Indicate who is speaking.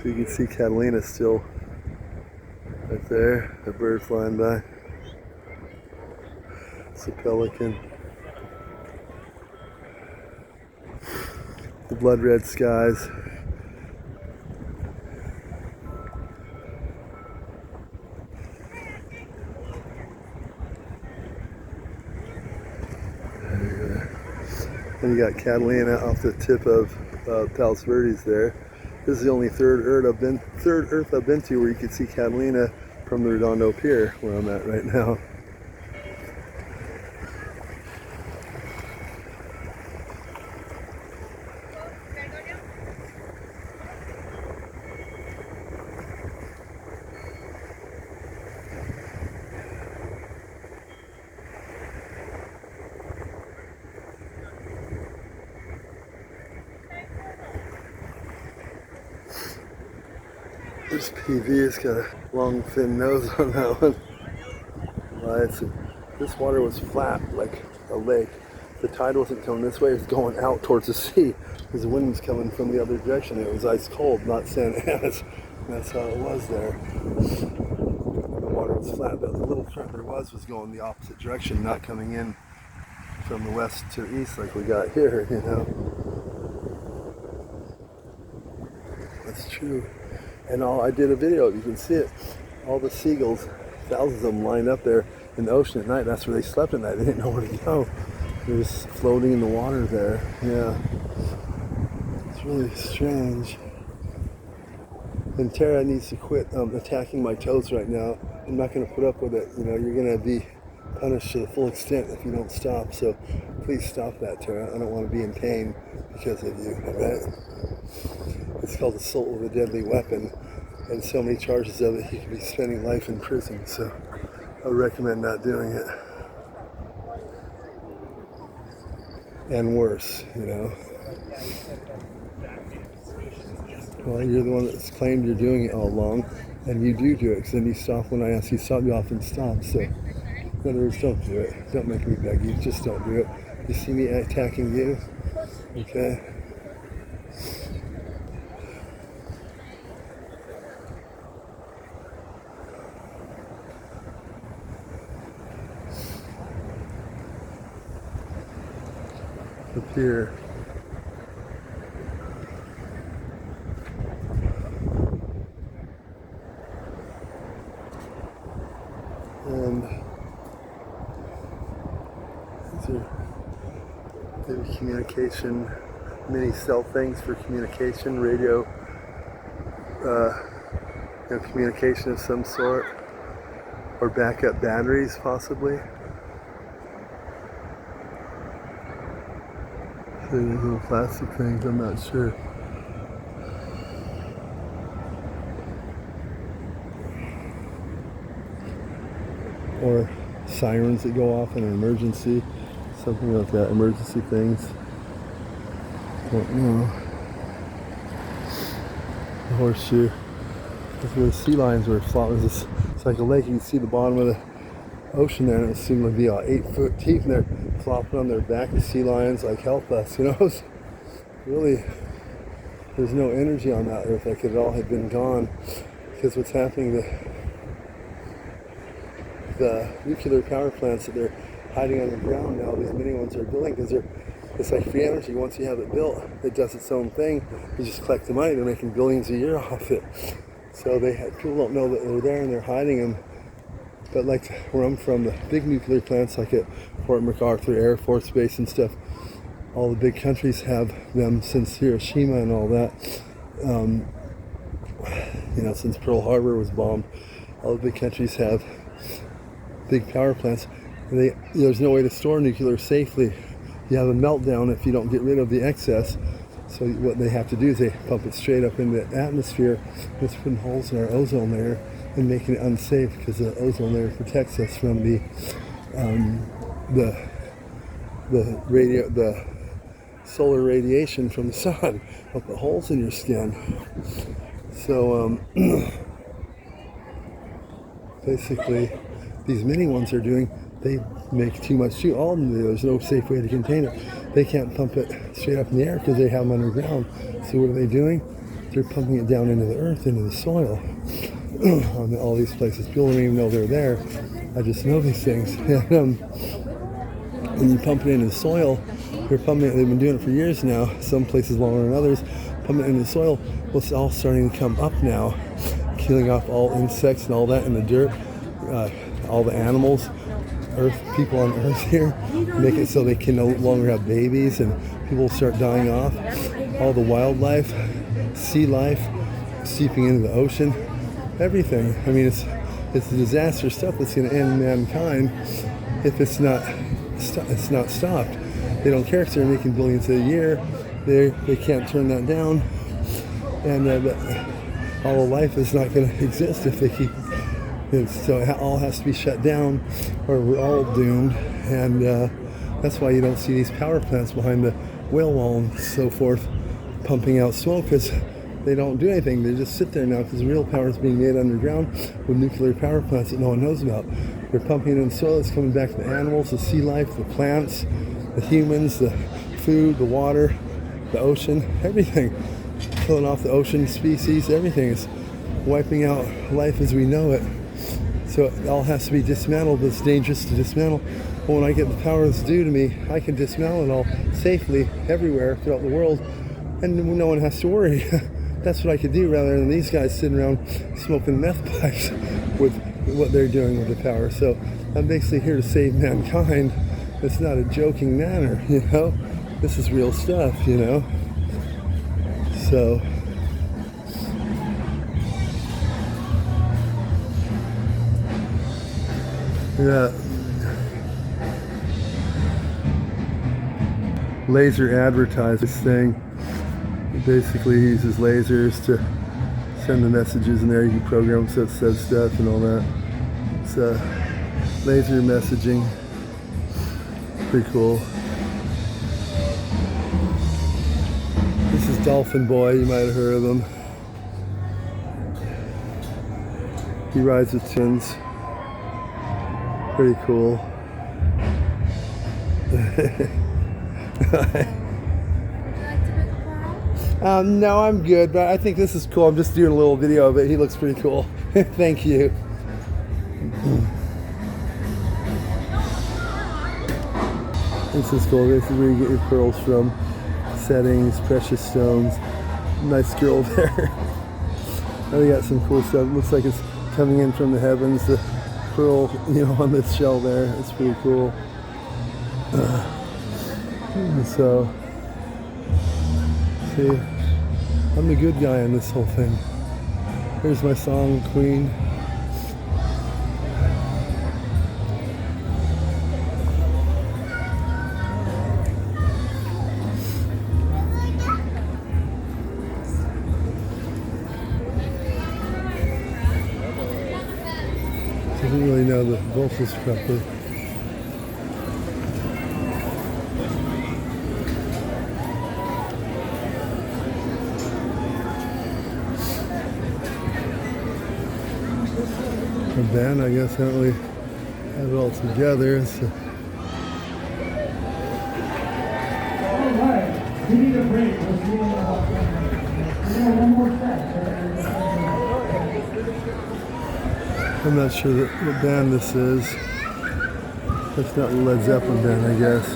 Speaker 1: So you can see Catalina still right there, a bird flying by. It's a pelican. The blood red skies. And you got Catalina off the tip of Palos Verdes there. This is the only third Earth I've been to where you can see Catalina from the Redondo Pier, where I'm at right now. This PV has got a long, thin nose on that one. This water was flat, like a lake. The tide wasn't coming this way, it was going out towards the sea because the wind was coming from the other direction. It was ice cold, not Santa Ana's. That's how it was there. The water was flat, but the little front there was going the opposite direction, not coming in from the west to east like we got here, you know. That's true. And I did a video, you can see it. All the seagulls, thousands of them lined up there in the ocean at night. That's where they slept at night. They didn't know where to go. They were just floating in the water there. Yeah. It's really strange. And Tara needs to quit attacking my toes right now. I'm not going to put up with it. You know, you're going to be punished to the full extent if you don't stop. So please stop that, Tara. I don't want to be in pain because of you, right? It's called assault with a deadly weapon, and so many charges of it, you could be spending life in prison, so I would recommend not doing it. And worse, you know. Well, you're the one that's claimed you're doing it all along, and you do it, because then you stop when I ask you to stop, you often stop, so in other words, don't do it. Don't make me beg you, just don't do it. You see me attacking you, okay? The pier. And these are maybe communication, mini cell things for communication, radio, communication of some sort, or backup batteries possibly. So these little plastic things, I'm not sure. Or sirens that go off in an emergency, something like that, emergency things. Don't know. The horseshoe. That's where the sea lions were floating. It's like a lake. You can see the bottom of the ocean there, and it seemed to be 8 foot deep, and they're flopping on their back. The sea lions, like, help us, you know. It's really, there's no energy on that earth, like it all had been gone, because what's happening, the nuclear power plants that they're hiding on the ground now, these mini ones are building, because it's like free energy. Once you have it built, it does its own thing. You just collect the money. They're making billions a year off it. So people don't know that they're there, and they're hiding them. But like where I'm from, the big nuclear plants, like at Fort MacArthur Air Force Base and stuff, all the big countries have them since Hiroshima and all that. Since Pearl Harbor was bombed, all the big countries have big power plants. And there's no way to store nuclear safely. You have a meltdown if you don't get rid of the excess. So what they have to do is they pump it straight up in the atmosphere. It's putting holes in our ozone layer and making it unsafe, because the ozone layer protects us from the solar radiation from the sun. Up the holes in your skin. So basically, these mini ones are doing. They make too much too. All of them do. There's no safe way to contain it. They can't pump it straight up in the air because they have them underground. So what are they doing? they're pumping it down into the earth, into the soil. On all these places, people don't even know they're there. I just know these things. And, when you pump it into the soil, they're pumping it. They've been doing it for years now. Some places longer than others. Pumping it into the soil. Well, it's all starting to come up now, killing off all insects and all that in the dirt, all the animals, people on Earth here, make it so they can no longer have babies, and people start dying off. All the wildlife, sea life, seeping into the ocean, everything. I mean, it's a disaster stuff that's going to end mankind if it's not stopped. They don't care if they're making billions a year. They can't turn that down, and all of life is not going to exist if they keep. So it all has to be shut down, or we're all doomed. And that's why you don't see these power plants behind the whale wall and so forth pumping out smoke, because they don't do anything. They just sit there now because real power is being made underground with nuclear power plants that no one knows about. They're pumping it in the soil. It's coming back to the animals, the sea life, the plants, the humans, the food, the water, the ocean, everything. Killing off the ocean species, everything is wiping out life as we know it. So it all has to be dismantled. It's dangerous to dismantle. But when I get the power that's due to me, I can dismantle it all safely everywhere throughout the world, and no one has to worry. That's what I could do rather than these guys sitting around smoking meth pipes with what they're doing with the power. So I'm basically here to save mankind. It's not a joking manner, you know. This is real stuff, you know. So yeah. Laser advertisers thing. It basically uses lasers to send the messages in there. You can program so it says stuff and all that. It's laser messaging. Pretty cool. This is Dolphin Boy. You might have heard of him. He rides with twins. Pretty cool. No, I'm good, but I think this is cool. I'm just doing a little video of it. He looks pretty cool. Thank you. This is cool. This is where you get your pearls from. Settings, precious stones. Nice girl there. Now they got some cool stuff. It looks like it's coming in from the heavens. The pearl, you know, on this shell there. It's pretty cool. So, see, I'm the good guy in this whole thing. Here's my song, Queen. Doesn't really know the vocals properly. The band, I guess, I don't really have it all together. So.
Speaker 2: Alright, we need a break. Let's do one more set.
Speaker 1: I'm not sure what band this is. It's not Led Zeppelin band, I guess.